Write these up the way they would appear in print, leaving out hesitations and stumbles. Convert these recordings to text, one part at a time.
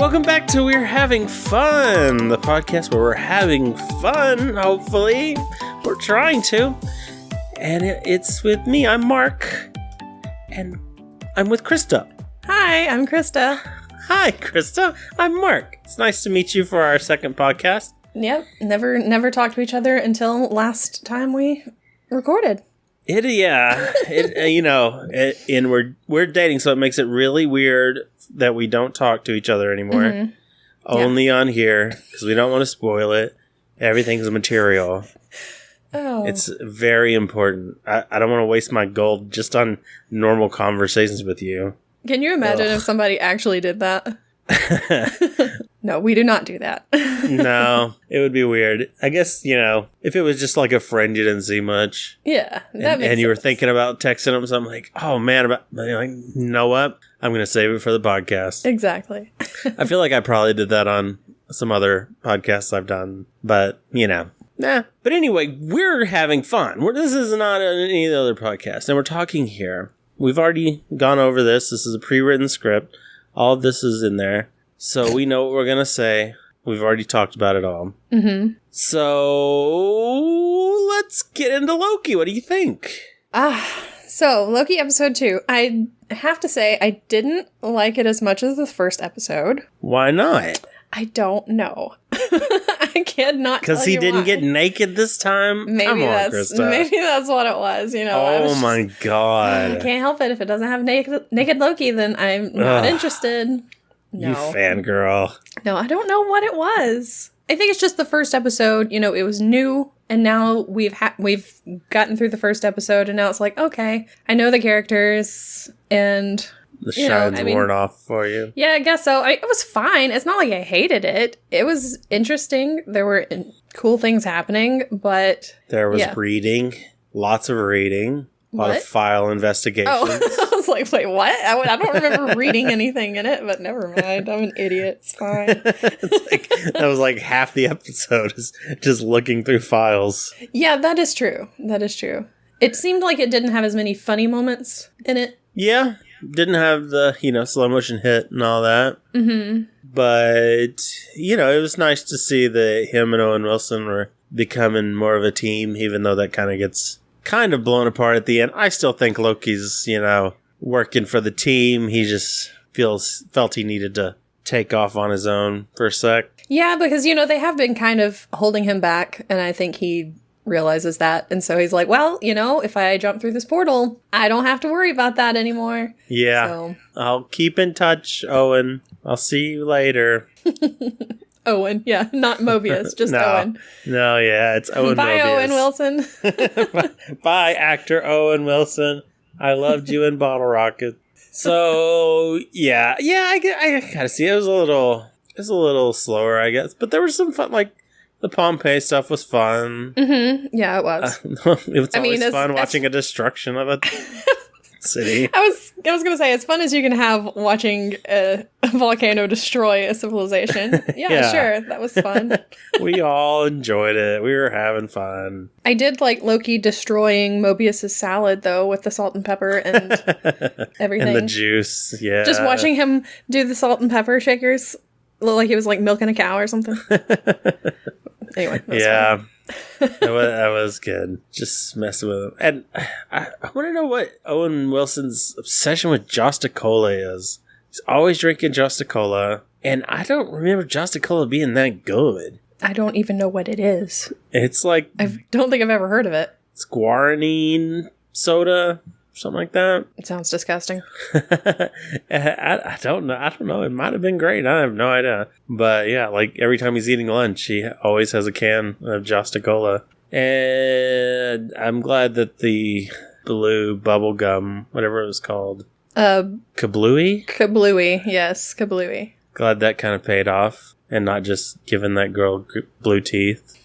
welcome back to We're Having Fun, the podcast where we're having fun, hopefully. We're trying to. And it's with me, I'm Mark. And I'm with Krista. Hi, I'm Krista. Hi, Krista. I'm Mark. It's nice to meet you for our second podcast. Yep, never talked to each other until last time we recorded. And we're dating, so it makes it really weird that we don't talk to each other anymore. Mm-hmm. Only on here, because we don't want to spoil it. Everything's material. Oh. It's very important. I don't want to waste my gold just on normal conversations with you. Can you imagine if somebody actually did that? No, we do not do that. No, it would be weird. I guess, if it was just like a friend you didn't see much. Yeah, that makes sense. And you were thinking about texting them, so I'm like, oh man, you know what? I'm going to save it for the podcast. Exactly. I feel like I probably did that on some other podcasts I've done, but, nah. But anyway, we're having fun. This is not any of the other podcasts, and we're talking here. We've already gone over this. This is a pre-written script. All of this is in there. So we know what we're going to say. We've already talked about it all. Mm-hmm. So let's get into Loki. What do you think? So Loki episode 2. I have to say, I didn't like it as much as the first episode. Why not? I don't know. I cannot tell you because he didn't why. get naked this time? Come on, Krista. Maybe that's what it was, Oh my God. I can't help it. If it doesn't have naked Loki, then I'm not interested. No. You fangirl. No, I don't know what it was. I think it's just the first episode, it was new, and now we've gotten through the first episode, and now it's like, okay, I know the characters, and the shine's worn off for you. Yeah, I guess so. It was fine. It's not like I hated it. It was interesting. There were cool things happening, but there was reading, lots of reading, a lot of file investigations. Oh, I was like, wait, what? I don't remember reading anything in it, but never mind. I'm an idiot. It's fine. That was like half the episode is just looking through files. Yeah, that is true. It seemed like it didn't have as many funny moments in it. Yeah. Didn't have the, slow motion hit and all that. Mm-hmm. But, it was nice to see that him and Owen Wilson were becoming more of a team, even though that gets blown apart at the end. I still think Loki's, working for the team. He just felt he needed to take off on his own for a sec. Yeah, because, they have been kind of holding him back, and I think he realizes that, and so he's like, well, if I jump through this portal, I don't have to worry about that anymore. Yeah. So. I'll keep in touch, Owen. I'll see you later. Owen, yeah, not Mobius, just Owen. No, yeah, it's Owen. Bye, Mobius. Owen Wilson. Bye, actor Owen Wilson. I loved you in Bottle Rocket. So yeah, I gotta see. It was a little slower, I guess, but there was some fun, like the Pompeii stuff was fun. Mm-hmm. Yeah, it was. It was always fun watching a destruction of a city. I was gonna say, as fun as you can have watching a volcano destroy a civilization. Yeah, sure, that was fun. We all enjoyed it. We were having fun. I did like Loki destroying Mobius's salad though, with the salt and pepper and everything. And the juice, yeah. Just watching him do the salt and pepper shakers, looked like he was like milking a cow or something. Anyway, that was fun. That was good. Just messing with him. And I want to know what Owen Wilson's obsession with Josta Cola is. He's always drinking Josta Cola, and I don't remember Josta Cola being that good. I don't even know what it is. It's like... I don't think I've ever heard of it. It's guaranine soda, something like that. It sounds disgusting. I don't know. It might have been great. I have no idea. But yeah, like every time he's eating lunch, he always has a can of Josta Cola. And I'm glad that the blue bubble gum, whatever it was called. Kablooey? Kablooey, yes, Kablooey. Glad that kind of paid off and not just giving that girl blue teeth.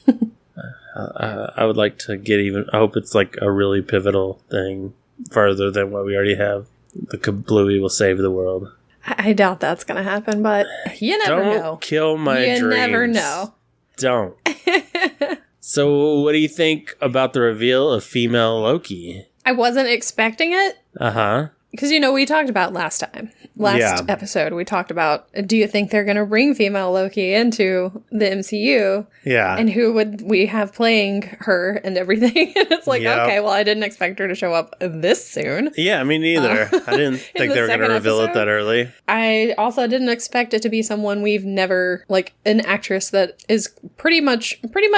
I would like to get I hope it's like a really pivotal thing further than what we already have. The Kablooey will save the world. I doubt that's going to happen, but you never know. Don't kill my dreams. You never know. Don't. So what do you think about the reveal of female Loki? I wasn't expecting it. Uh-huh. because, we talked about last episode, we talked about, do you think they're going to bring female Loki into the MCU? Yeah. And who would we have playing her and everything? And it's like, okay, well, I didn't expect her to show up this soon. Yeah, me neither. I didn't think they were going to reveal it that early. I also didn't expect it to be someone we've never, like, an actress that is pretty much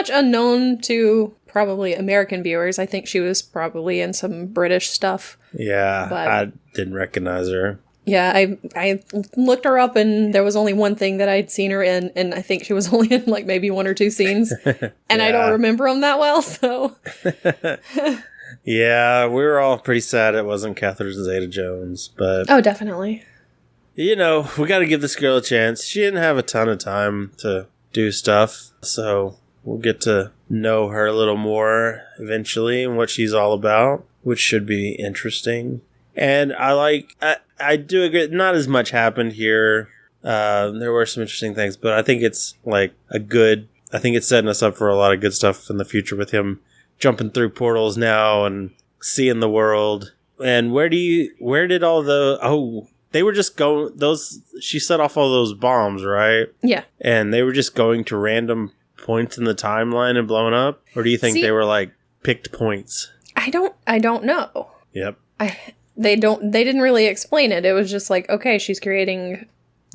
unknown to probably American viewers. I think she was probably in some British stuff. Yeah, but I didn't recognize her. Yeah, I looked her up and there was only one thing that I'd seen her in, and I think she was only in like maybe 1 or 2 scenes. And I don't remember them that well, so. Yeah, we were all pretty sad it wasn't Catherine Zeta-Jones, but. Oh, definitely. We got to give this girl a chance. She didn't have a ton of time to do stuff, so we'll get to know her a little more eventually and what she's all about, which should be interesting. And I do agree, not as much happened here. There were some interesting things, but I think it's I think it's setting us up for a lot of good stuff in the future with him jumping through portals now and seeing the world. And where did all they were just going, she set off all those bombs, right? Yeah. And they were just going to random points in the timeline and blowing up? Or do you think they were picked points? I don't know. Yep. They didn't really explain it. It was just like, okay, she's creating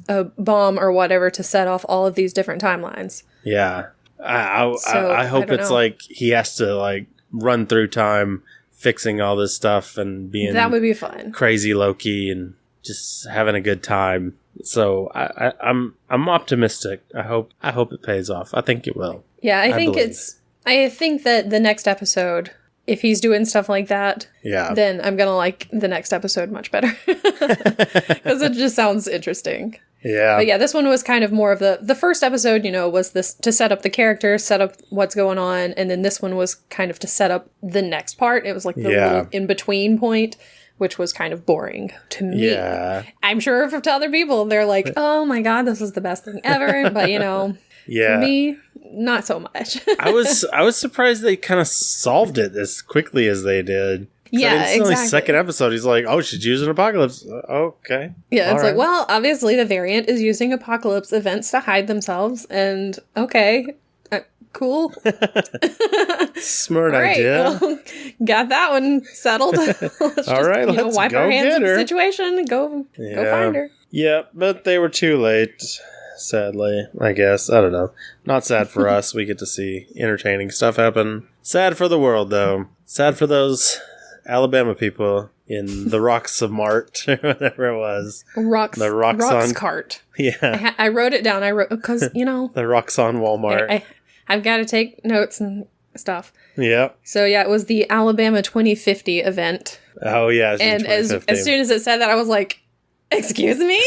a bomb or whatever to set off all of these different timelines. Yeah. I hope it's he has to run through time fixing all this stuff and being that would be fun. Crazy Loki and just having a good time. So I'm optimistic. I hope it pays off. I think it will. Yeah, I think that the next episode, if he's doing stuff like that, then I'm going to like the next episode much better. Because it just sounds interesting. Yeah. But yeah, this one was kind of more of the first episode, was this to set up the characters, set up what's going on. And then this one was kind of to set up the next part. It was like the little in-between point, which was kind of boring to me. Yeah. I'm sure to other people, they're like, oh my God, this is the best thing ever. But, for me, not so much. I was surprised they kind of solved it as quickly as they did. Yeah, it's only second episode. He's like, oh, she's using Apocalypse. Okay. Yeah, it's like, well, obviously the variant is using Apocalypse events to hide themselves. And okay, cool. Smart idea. Well, got that one settled. Let's wipe our hands of the situation and go find her. Yeah, but they were too late. Sadly, I guess. I don't know. Not sad for us. We get to see entertaining stuff happen. Sad for the world, though. Sad for those Alabama people in the Rocks of Mart, or whatever it was. Rocks cart. Yeah. I wrote it down. Because, the Rocks on Walmart. I've got to take notes and stuff. Yeah. So, yeah, it was the Alabama 2050 event. Oh, yeah. And as soon as it said that, I was like, excuse me?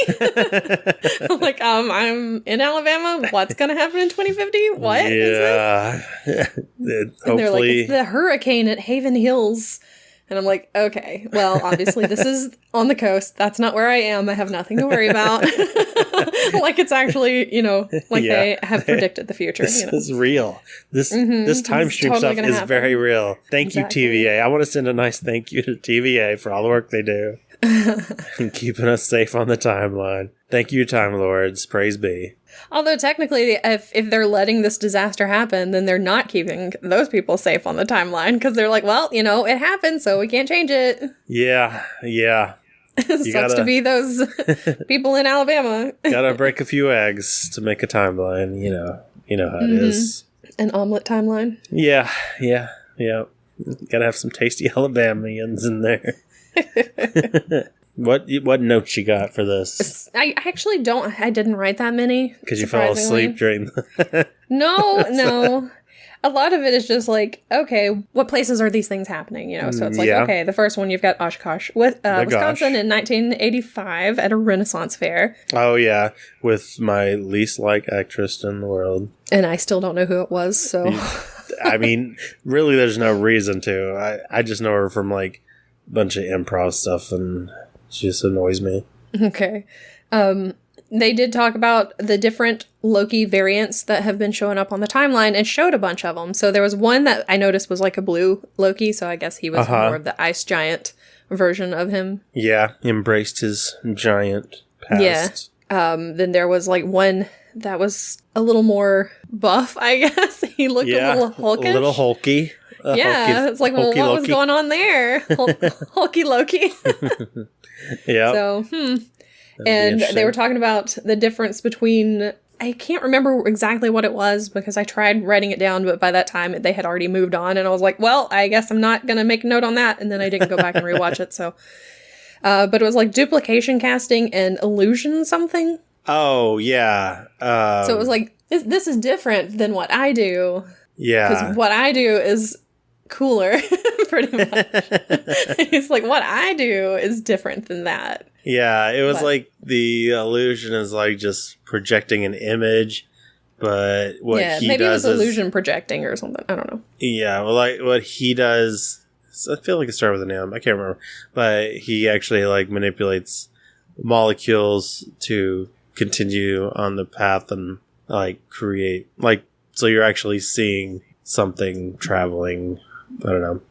I'm like, I'm in Alabama. What's going to happen in 2050? What is this? And they're like, it's the hurricane at Haven Hills. And I'm like, okay, well, obviously this is on the coast. That's not where I am. I have nothing to worry about. Like it's actually, they have predicted the future. This is real. This time stream totally stuff is very real. Thank you, TVA. I want to send a nice thank you to TVA for all the work they do. And keeping us safe on the timeline. Thank you, Time Lords. Praise be. Although technically, if they're letting this disaster happen, then they're not keeping those people safe on the timeline because they're like, well, it happened, so we can't change it. Yeah. Sucks to be those people in Alabama. Gotta break a few eggs to make a timeline. You know how it is. An omelet timeline. Yeah. Gotta have some tasty Alabamians in there. What notes you got for this? I actually don't. I didn't write that many. Because you fell asleep during the... No. A lot of it is just like, okay, what places are these things happening? So it's like, okay, the first one you've got Oshkosh, Wisconsin in 1985 at a Renaissance fair. Oh, yeah. With my least liked actress in the world. And I still don't know who it was, so... I mean, really, there's no reason to. I just know her from, a bunch of improv stuff, and she just annoys me. Okay. They did talk about the different Loki variants that have been showing up on the timeline and showed a bunch of them. So there was one that I noticed was like a blue Loki, so I guess he was more of the ice giant version of him. Yeah, embraced his giant past. Yeah. Then there was like one that was a little more buff, I guess. He looked a little hulkish. A little hulky. It's like, well, what was going on there? Hulky Loki. Yeah. So, And they were talking about the difference between, I can't remember exactly what it was because I tried writing it down, but by that time they had already moved on, and I was like, well, I guess I'm not going to make a note on that, and then I didn't go back and rewatch it, so. But it was like duplication casting and illusion something. Oh, yeah. So it was like, this is different than what I do. Yeah. Because what I do is cooler, pretty much. It's like, what I do is different than that. Yeah, it was like the illusion is like just projecting an image, but what he maybe does it was illusion projecting or something. I don't know. Yeah, well, like what he does, I feel like it started with an M. I can't remember, but he actually like manipulates molecules to continue on the path and like create like so you're actually seeing something traveling. I don't know,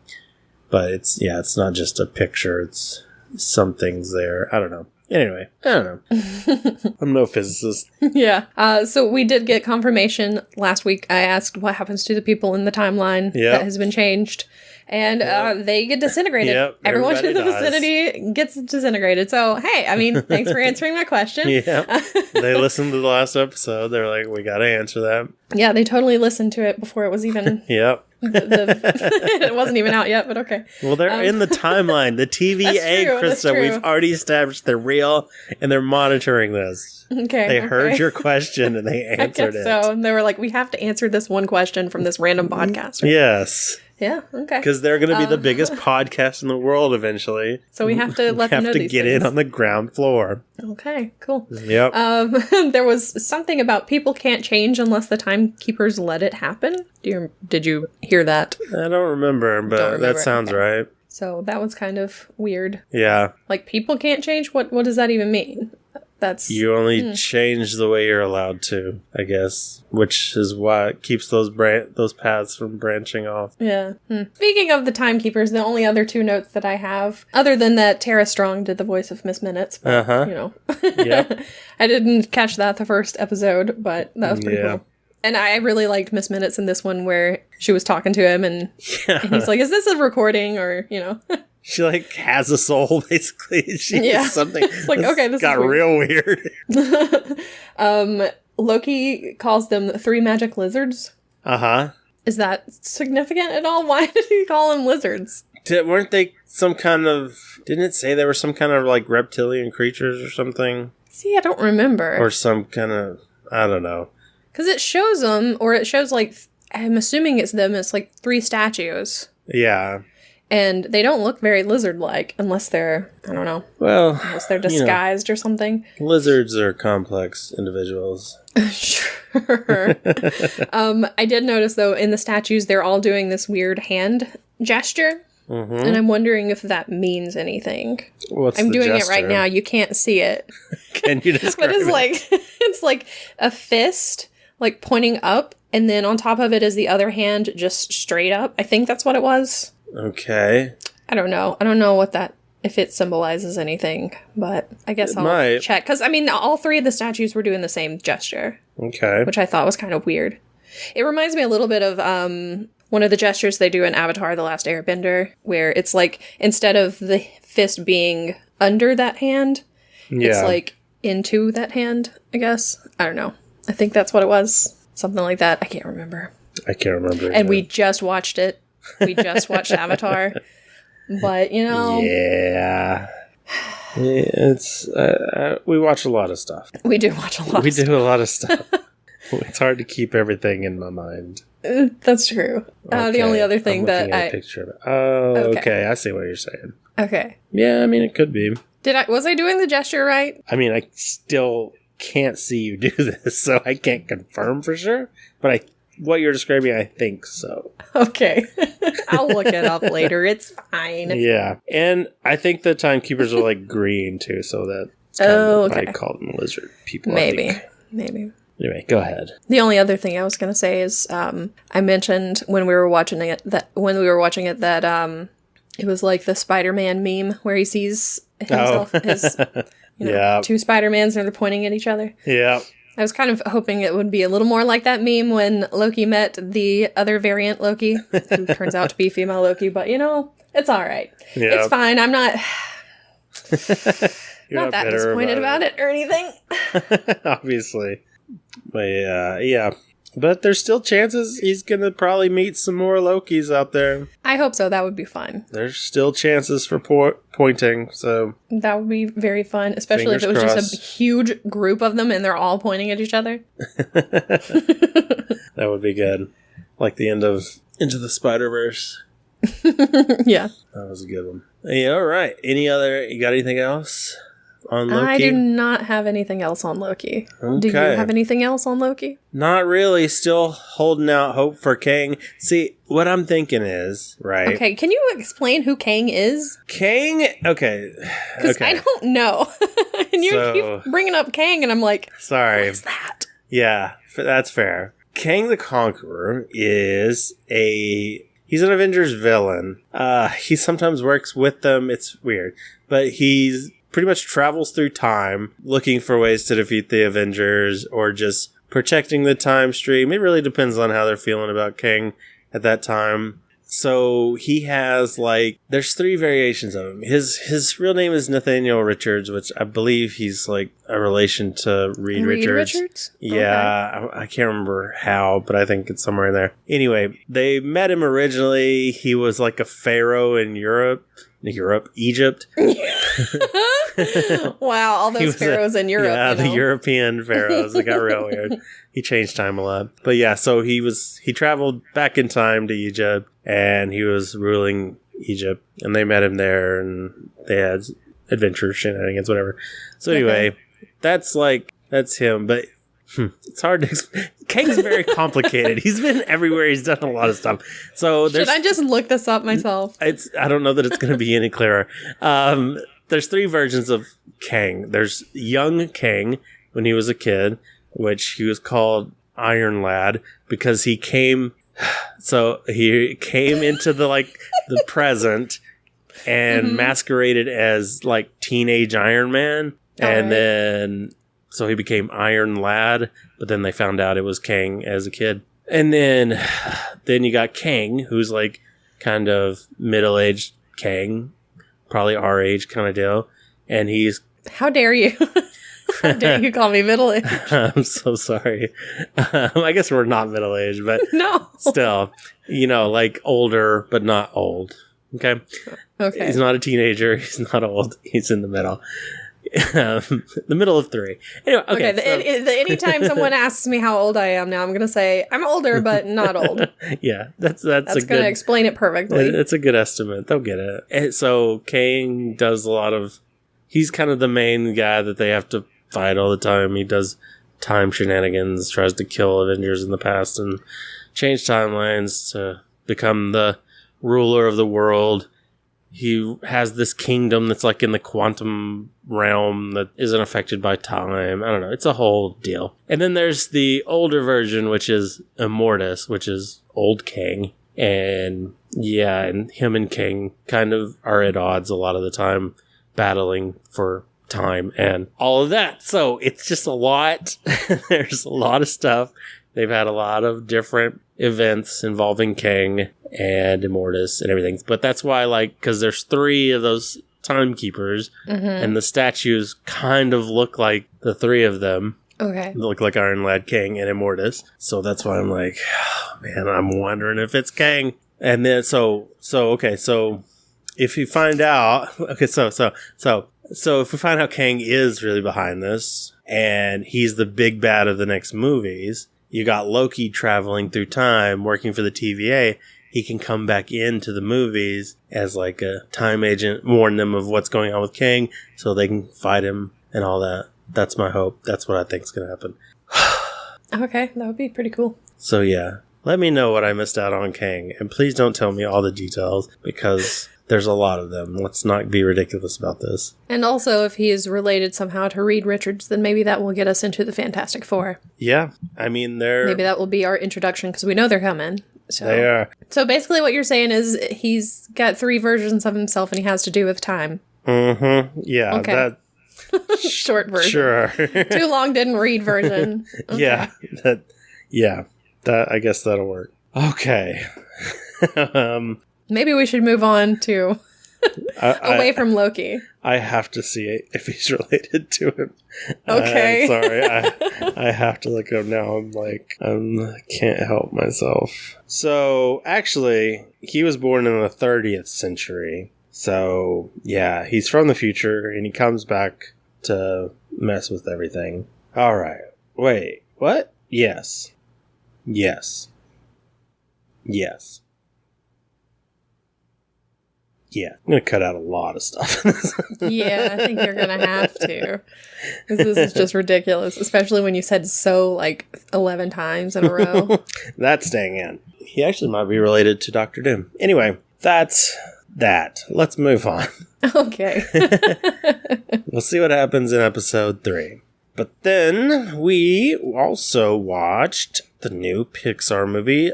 but it's not just a picture. It's something's there. I don't know. Anyway, I don't know. I'm no physicist. Yeah. So we did get confirmation last week. I asked what happens to the people in the timeline that has been changed. And they get disintegrated. Yep, everyone in the does. vicinity gets disintegrated. So, hey, I mean, thanks for answering my question. Yeah. They listened to the last episode. They're like, we got to answer that. Yeah, they totally listened to it before it was even... Yep. It wasn't even out yet, but okay. Well, they're in the timeline. The TVA, Krista, we've already established they're real and they're monitoring this. Okay. They heard your question and they answered it. So and they were like, we have to answer this one question from this random podcaster. Yes. Yeah, okay. Because they're going to be the biggest podcast in the world eventually. So we have to let them know these things. We have to get in on the ground floor. Okay, cool. Yep. There was something about people can't change unless the timekeepers let it happen. Did you hear that? I don't remember, but that sounds right. So that was kind of weird. Yeah. Like, people can't change? What does that even mean? That's you only change the way you're allowed to, I guess, which is what keeps those paths from branching off. Yeah. Speaking of the timekeepers, the only other two notes that I have, other than that Tara Strong did the voice of Miss Minutes, but, you know. Yep. I didn't catch that the first episode, but that was pretty cool. And I really liked Miss Minutes in this one where she was talking to him and he's like, is this a recording or, you know. She, like, has a soul, basically. She's something. It's like, okay, this got is real weird. Loki calls them 3 magic lizards. Uh-huh. Is that significant at all? Why did he call them lizards? Weren't they some kind of... Didn't it say they were some kind of, like, reptilian creatures or something? See, I don't remember. Or some kind of... I don't know. Because it shows them, or it shows, like... I'm assuming it's them. It's, like, 3 statues. Yeah. And they don't look very lizard-like unless they're, I don't know. Well, unless they're disguised or something. Lizards are complex individuals. Sure. I did notice, though, in the statues, they're all doing this weird hand gesture. Mm-hmm. And I'm wondering if that means anything. I'm doing gesture? it right now. You can't see it. Can you describe But it's like a fist, like pointing up. And then on top of it is the other hand just straight up. I think that's what it was. Okay. I don't know. I don't know what that, if it symbolizes anything, but I guess I'll check. Because, I mean, all 3 of the statues were doing the same gesture. Okay. Which I thought was kind of weird. It reminds me a little bit of one of the gestures they do in Avatar: The Last Airbender, where it's like, instead of the fist being under that hand, it's like into that hand, I guess. I don't know. I think that's what it was. Something like that. I can't remember. And we just watched it. We just watched Avatar, but you know, it's we watch a lot of stuff. We do watch a lot. We do a lot of stuff. It's hard to keep everything in my mind. That's true. Okay. The only other thing that a picture of it. Oh, okay. I see what you're saying. Okay. Yeah, I mean, it could be. Was I doing the gesture right? I mean, I still can't see you do this, so I can't confirm for sure. But what you're describing, I think so. Okay. I'll look it up later. It's fine. Yeah. And I think the timekeepers are like green too, so that's kind of why I call them lizard people. Maybe. Anyway, go ahead. The only other thing I was going to say is I mentioned when we were watching it that It was like the Spider-Man meme where he sees himself, two Spider-Mans and they're pointing at each other. Yeah. I was kind of hoping it would be a little more like that meme when Loki met the other variant Loki, who turns out to be female Loki, but it's all right. Yep. It's fine. I'm not not that disappointed about it or anything. Obviously. But yeah. But there's still chances he's going to probably meet some more Lokis out there. I hope so. That would be fun. There's still chances for pointing, so... That would be very fun, especially if it was just a huge group of them and they're all pointing at each other. That would be good. Like the end of Into the Spider-Verse. Yeah. That was a good one. Yeah, all right. You got anything else on Loki? I do not have anything else on Loki. Okay. Do you have anything else on Loki? Not really. Still holding out hope for Kang. See, what I'm thinking is, right? Okay, can you explain who Kang is? Kang? Okay. Because I don't know. And you keep bringing up Kang, and I'm like, sorry. What's that? Yeah, that's fair. Kang the Conqueror is he's an Avengers villain. He sometimes works with them. It's weird. But he's pretty much travels through time looking for ways to defeat the Avengers or just protecting the time stream. It really depends on how they're feeling about Kang at that time. So he has there's 3 variations of him. His real name is Nathaniel Richards, which I believe he's like a relation to Reed Richards. Yeah, okay. I can't remember how, but I think it's somewhere in there. Anyway, they met him originally. He was like a pharaoh in Egypt. Wow, all those pharaohs in Europe. Yeah, the European pharaohs. It got real weird. He changed time a lot. But yeah, so he traveled back in time to Egypt and he was ruling Egypt and they met him there and they had adventure shenanigans, whatever. So anyway, that's him, but it's hard to explain. Kang's very complicated. He's been everywhere. He's done a lot of stuff. So should I just look this up myself? I don't know that it's going to be any clearer. There's 3 versions of Kang. There's young Kang when he was a kid, which he was called Iron Lad because he came into the present and masqueraded as teenage Iron Man. And then so he became Iron Lad, but then they found out it was Kang as a kid. And then you got Kang, who's kind of middle-aged Kang, probably our age kind of deal. And he's... How dare you? How dare you call me middle-aged? I'm so sorry. I guess we're not middle-aged, but no. Still, older, but not old. Okay? Okay. He's not a teenager. He's not old. He's in the middle. The middle of 3. Anyway, okay. Anytime someone asks me how old I am now, I'm going to say I'm older, but not old. Yeah, that's going to explain it perfectly. It's a good estimate. They'll get it. And so Kang does a lot of... He's kind of the main guy that they have to fight all the time. He does time shenanigans, tries to kill Avengers in the past and change timelines to become the ruler of the world. He has this kingdom that's in the quantum realm that isn't affected by time. I don't know. It's a whole deal. And then there's the older version, which is Immortus, which is old Kang. And yeah, and him and Kang kind of are at odds a lot of the time, battling for time and all of that. So it's just a lot. There's a lot of stuff. They've had a lot of different events involving Kang and Immortus and everything. But that's why, because there's 3 of those timekeepers, and the statues kind of look like the 3 of them. Okay. They look like Iron Lad, Kang, and Immortus. So that's why I'm like, oh, man, I'm wondering if it's Kang. And then, so if you find out, so if we find out Kang is really behind this, and he's the big bad of the next movies, you got Loki traveling through time, working for the TVA. He can come back into the movies as a time agent, warn them of what's going on with Kang, so they can fight him and all that. That's my hope. That's what I think is going to happen. Okay, that would be pretty cool. So yeah, let me know what I missed out on Kang, and please don't tell me all the details, because there's a lot of them. Let's not be ridiculous about this. And also, if he is related somehow to Reed Richards, then maybe that will get us into the Fantastic Four. Yeah, I mean, maybe that will be our introduction, because we know they're coming. So, They are. So basically what you're saying is he's got 3 versions of himself and he has to do with time. Mm-hmm. Yeah. Okay. Short version. Sure. Too long, didn't read version. Okay. Yeah. That I guess that'll work. Okay. Maybe we should move on to away from Loki. I have to see it if he's related to him. Okay. I'm sorry. I have to look it up now. I'm like, I can't help myself. So, actually, he was born in the 30th century. So, yeah, he's from the future, and he comes back to mess with everything. All right. Wait, what? Yes. Yes. Yes. Yeah, I'm going to cut out a lot of stuff. Yeah, I think you're going to have to. This is just ridiculous, especially when you said so like 11 times in a row. That's staying in. He actually might be related to Dr. Doom. Anyway, that's that. Let's move on. Okay. We'll see what happens in episode 3. But then we also watched the new Pixar movie,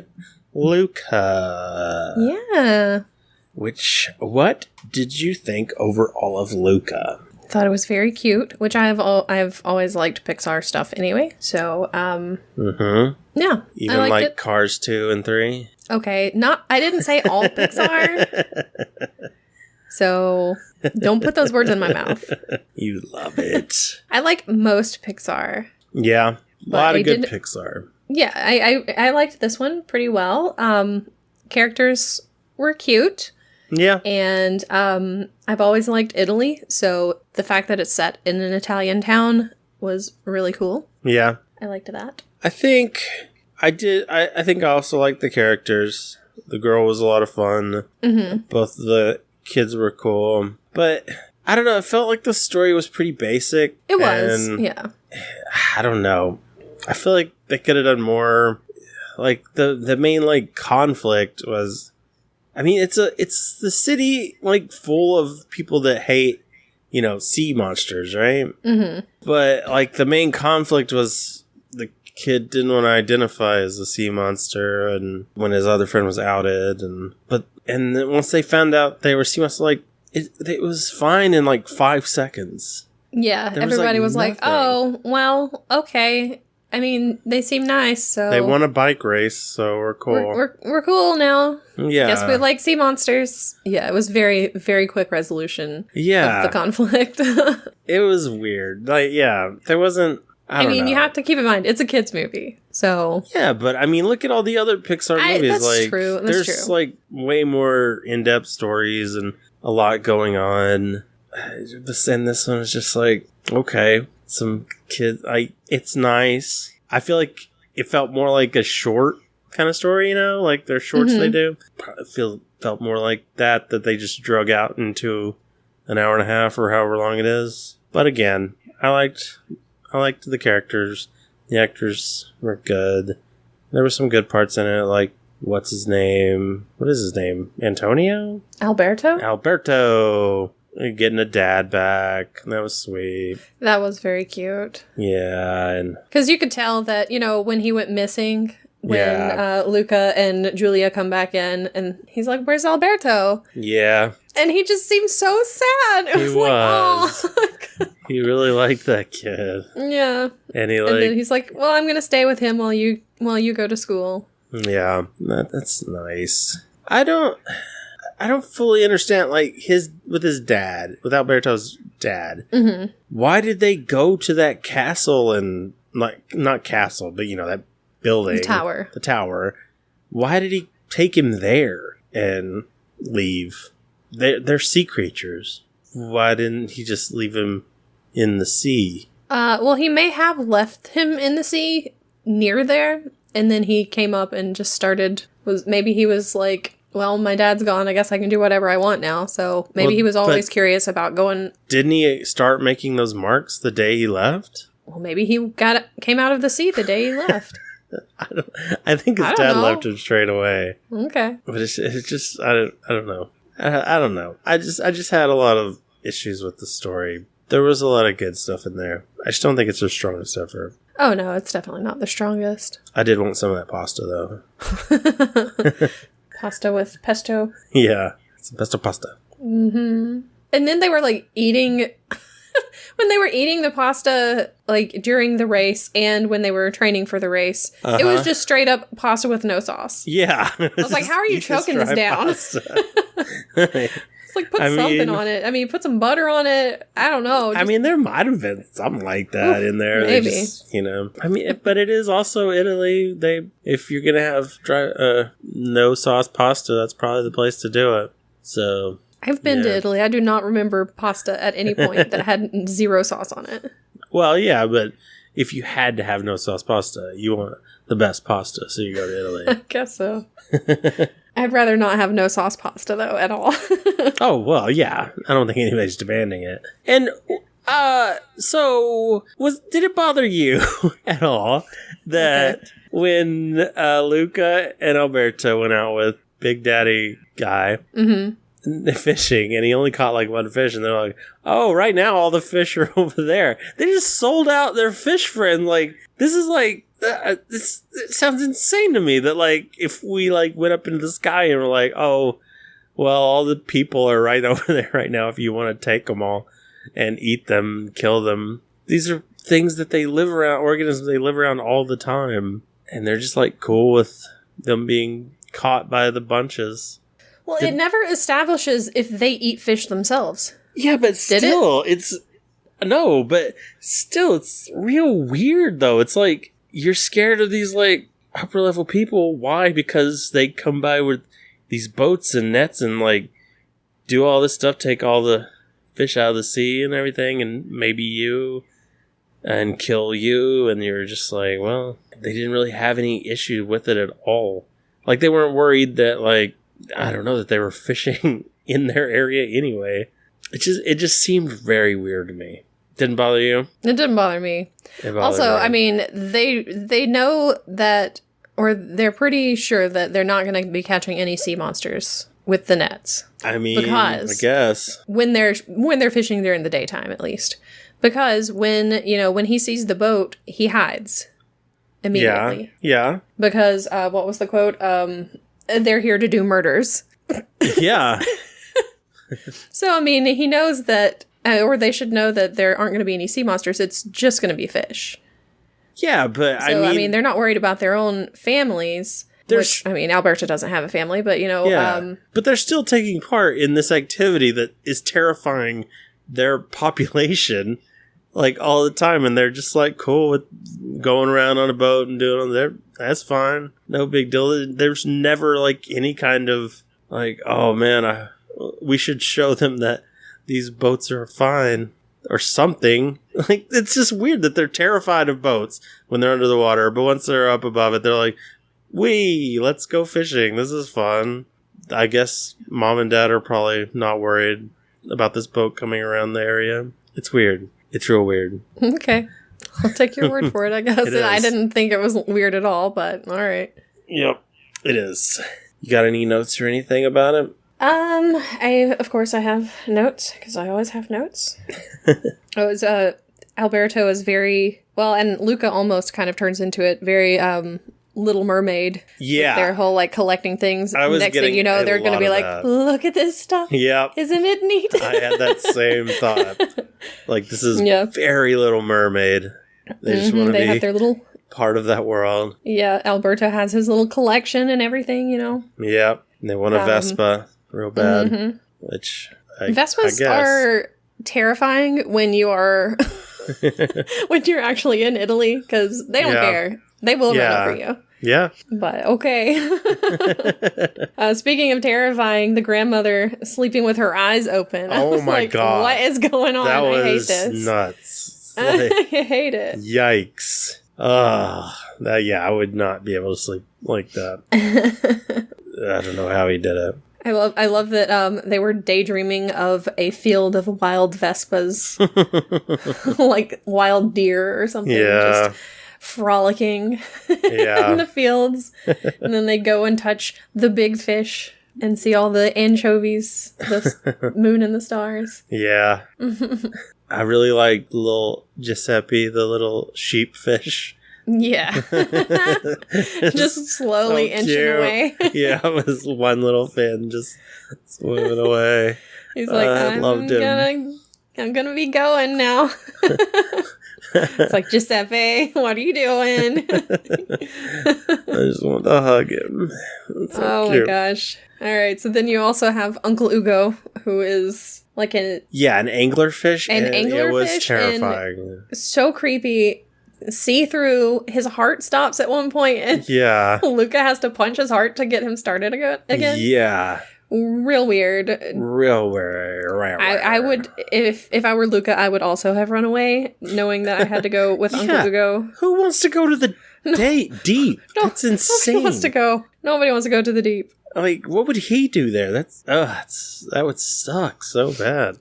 Luca. Yeah. What did you think overall of Luca? Thought it was very cute, which I've always liked Pixar stuff anyway. So, yeah. Even I liked like it. Cars 2 and 3? Okay, I didn't say all Pixar. So, don't put those words in my mouth. You love it. I like most Pixar. Yeah, a But lot I of good did- Pixar. Yeah, I liked this one pretty well. Characters were cute. Yeah. And I've always liked Italy, so the fact that it's set in an Italian town was really cool. Yeah. I liked that. I think I did. I think I also liked the characters. The girl was a lot of fun. Mm-hmm. Both the kids were cool. But I don't know. It felt like the story was pretty basic. It was, and yeah. I don't know. I feel like they could have done more. Like the main like conflict was. I mean, it's the city like full of people that hate, sea monsters, right? Mm-hmm. But like the main conflict was the kid didn't want to identify as a sea monster, and when his other friend was outed, and then once they found out they were sea monsters, like it was fine in like 5 seconds. Yeah, There was, everybody like, was like, nothing. oh, well, okay. I mean, they seem nice, so... They won a bike race, so we're cool. We're cool now. Yeah. Guess we like sea monsters. Yeah, it was very, very quick resolution Yeah. of the conflict. It was weird. Like, yeah, there wasn't... I don't know. you have to keep in mind, it's a kid's movie, so... Yeah, but I mean, look at all the other Pixar movies. That's like, true. There's like way more in-depth stories and a lot going on. And this one is just like, okay, some kids. It's nice. I feel like it felt more like a short kind of story. Like their shorts they do. Felt more like that they just drug out into an hour and a half or however long it is. But again, I liked the characters. The actors were good. There were some good parts in it, like what's his name? What is his name? Antonio? Alberto. Getting a dad back. That was sweet. That was very cute. Yeah, and Because you could tell that, when he went missing, when Luca and Julia come back in, and he's like, where's Alberto? yeah, And he just seemed so sad. It he was was. like, oh. He really liked that kid, Yeah. and he And then he's like, well, I'm going to stay with him while you go to school. yeah, that's nice. I don't fully understand, like, with his dad, with Alberto's dad. Mm-hmm. Why did they go to that castle and, like, not castle, but, that building. The tower. Why did he take him there and leave? They're sea creatures. Why didn't he just leave him in the sea? Well, he may have left him in the sea near there, and then he came up and just maybe he was like, well, my dad's gone. I guess I can do whatever I want now. So maybe he was always curious about going. Didn't he start making those marks the day he left? Well, maybe he came out of the sea the day he left. I think his dad left him straight away. Okay. But it's just, I don't know. I don't know. I just had a lot of issues with the story. There was a lot of good stuff in there. I just don't think it's their strongest ever. Oh, no, it's definitely not the strongest. I did want some of that pasta, though. Pasta with pesto. Yeah, some pesto pasta. Mm-hmm. And then they were, like, eating... when they were eating the pasta, like, during the race and when they were training for the race, it was just straight up pasta with no sauce. Yeah. I was like, how are you choking this down? It's like, put something on it. I mean, put some butter on it. I don't know. I mean, there might have been something like that in there. Maybe. Just, I mean, but it is also Italy. If you're going to have no sauce pasta, that's probably the place to do it. So... I've been to Italy. I do not remember pasta at any point that had zero sauce on it. Well, yeah, but if you had to have no sauce pasta, you want the best pasta, so you go to Italy. I guess so. I'd rather not have no sauce pasta, though, at all. Oh, well, yeah. I don't think anybody's demanding it. And, so, did it bother you at all that when Luca and Alberto went out with Big Daddy Guy... Mm-hmm. Fishing, and he only caught like one fish, and they're like, oh, right now all the fish are over there. They just sold out their fish friend. Like, this is like, it sounds insane to me that like, if we like went up into the sky and we're like, oh, well, all the people are right over there right now if you want to take them all and eat them, kill them. These are things that they live around, organisms they live around all the time, and they're just like cool with them being caught by the bunches. Well, it never establishes if they eat fish themselves. Yeah, but still, it's real weird, though. It's like, you're scared of these, like, upper-level people. Why? Because they come by with these boats and nets and, like, do all this stuff, take all the fish out of the sea and everything, and maybe you, and kill you, and you're just like, well, they didn't really have any issue with it at all. Like, they weren't worried that, like, I don't know, that they were fishing in their area anyway. It just seemed very weird to me. Didn't bother you? It didn't bother me. Also, I mean, they know that, or they're pretty sure that they're not going to be catching any sea monsters with the nets. I mean, because I guess when they're fishing during the daytime, at least. Because when he sees the boat, he hides immediately. Yeah. Because what was the quote? They're here to do murders. Yeah. So, I mean, he knows that, or they should know that there aren't going to be any sea monsters. It's just going to be fish. Yeah, but I mean, they're not worried about their own families. Which, I mean, Alberta doesn't have a family, but, but they're still taking part in this activity that is terrifying their population, like, all the time. And they're just, like, cool with going around on a boat and doing it. That's fine. No big deal. There's never, like, any kind of, like, oh, man, we should show them that these boats are fine or something. Like, it's just weird that they're terrified of boats when they're under the water. But once they're up above it, they're like, let's go fishing. This is fun. I guess mom and dad are probably not worried about this boat coming around the area. It's weird. It's real weird. Okay. I'll take your word for it, I guess. I didn't think it was weird at all, but all right. Yep, it is. You got any notes or anything about it? Of course I have notes, because I always have notes. Alberto is very, well, and Luca almost kind of turns into it, very, Little Mermaid. Yeah. Their whole, like, collecting things. Next thing you know, they're going to be like, look at this stuff. Yep. Isn't it neat? I had that same thought. Like, this is very Little Mermaid. They just want to be have their little part of that world. Yeah, Alberto has his little collection and everything, Yep. And they want a Vespa real bad, which Vespas are terrifying when you are when you're actually in Italy, because they don't care. They will run over you. Yeah. But okay. Speaking of terrifying, the grandmother sleeping with her eyes open. Oh my God. What is going on? That was I hate this. Nuts. Like, I hate it. Yikes. I would not be able to sleep like that. I don't know how he did it. I love that they were daydreaming of a field of wild Vespas. Like wild deer or something. Yeah. Just frolicking in the fields. And then they go and touch the big fish and see all the anchovies, the moon and the stars. Yeah. I really like little Giuseppe, the little sheep fish. Yeah. Just slowly inching cute. Away. Yeah, it was one little fin just swimming away. He's like, I'm gonna be going now. It's like, Giuseppe, what are you doing? I just want to hug him. So my gosh. All right, so then you also have Uncle Ugo, who is like an anglerfish. It was terrifying. So creepy. See through. His heart stops at one point, and Luca has to punch his heart to get him started again. Yeah. Real weird. I would, if I were Luca, I would also have run away, knowing that I had to go with Uncle Ugo. Who wants to go to the deep? That's insane. Nobody wants to go to the deep. Like, what would he do there? That would suck so bad.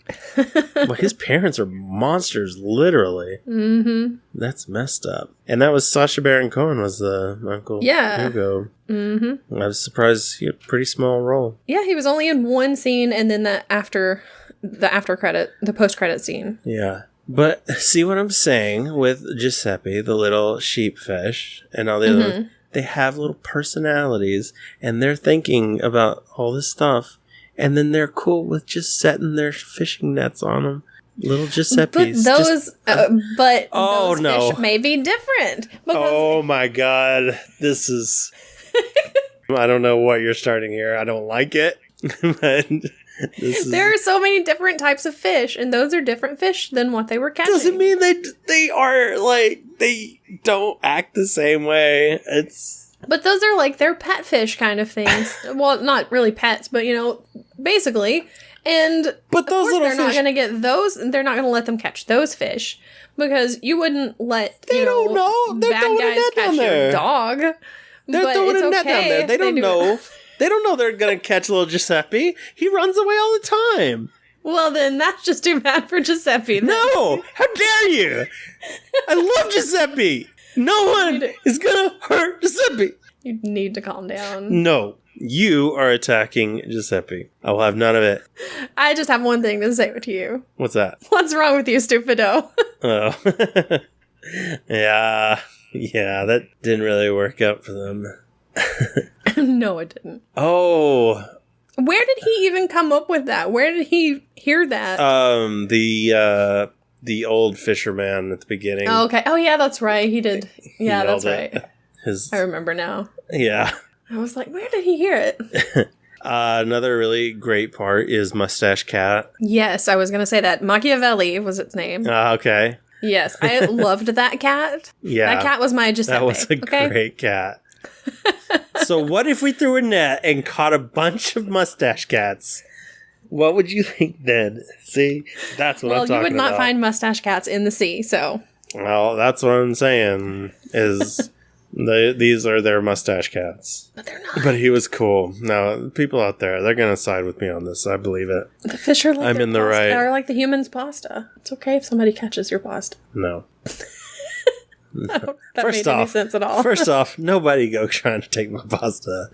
Well, his parents are monsters, literally. Mm-hmm. That's messed up. And that was Sacha Baron Cohen was the Uncle Hugo. Mm-hmm. I was surprised he had a pretty small role. Yeah, he was only in one scene, and then the post-credit scene. Yeah. But see what I'm saying with Giuseppe, the little sheep fish, and all the other... They have little personalities, and they're thinking about all this stuff, and then they're cool with just setting their fishing nets on them. Little Giuseppes. But those fish may be different. Oh my god. This is... I don't know what you're starting here. I don't like it. But there are so many different types of fish, and those are different fish than what they were catching. Doesn't mean they are, like, they don't act the same way. But those are like their pet fish kind of things. Well, not really pets, but basically. And but those little they're not going to get those. They're not going to let them catch those fish because you wouldn't let bad guys catch your dog. They're throwing a net down there. They don't know. They don't know they're going to catch little Giuseppe. He runs away all the time. Well, then that's just too bad for Giuseppe. Then. No! How dare you! I love Giuseppe! No one is going to hurt Giuseppe! You need to calm down. No. You are attacking Giuseppe. I will have none of it. I just have one thing to say to you. What's that? What's wrong with you, stupido? Oh. Yeah, that didn't really work out for them. No, it didn't. Oh. Where did he even come up with that? Where did he hear that? The old fisherman at the beginning. Oh, okay. Oh, yeah, that's right. He did. Yeah, that's right. I remember now. Yeah. I was like, where did he hear it? Another really great part is Mustache Cat. Yes, I was going to say that. Machiavelli was its name. Okay. Yes, I loved that cat. Yeah. That cat was my Giuseppe. That was a great cat. So what if we threw a net and caught a bunch of mustache cats? What would you think then? See? That's what I'm talking about. Well, you would not find mustache cats in the sea, so... Well, that's what I'm saying, is these are their mustache cats. But they're not. But he was cool. Now, people out there, they're going to side with me on this. I believe it. The fish are like I'm in the right. Are like the human's pasta. It's okay if somebody catches your pasta. No. That made any sense at all. First off, nobody go trying to take my pasta.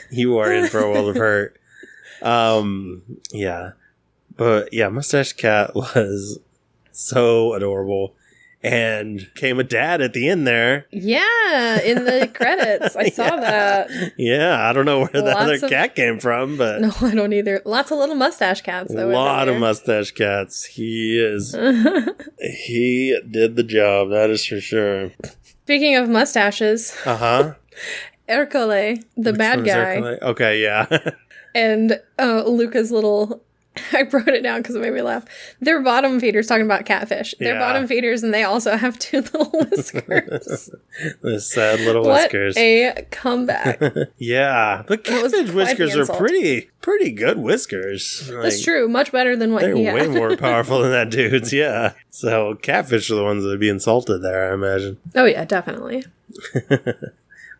You are in for a world of hurt. Yeah. But yeah, Mustache Cat was so adorable. And came a dad at the end there. Yeah, in the credits. I saw that. Yeah, I don't know where the other cat came from, but... No, I don't either. Lots of little mustache cats, though. A lot of mustache cats. He he did the job, that is for sure. Speaking of mustaches. Uh-huh. Ercole, the bad guy. Okay, yeah. And Luca's little... I wrote it down because it made me laugh. They're bottom feeders, talking about catfish. They're bottom feeders, and they also have 2 little whiskers. The sad little whiskers. What a comeback. Yeah. But catfish whiskers are pretty good whiskers. That's true. Much better than what he had. They're way more powerful than that dude's, yeah. So catfish are the ones that would be insulted there, I imagine. Oh, yeah, definitely.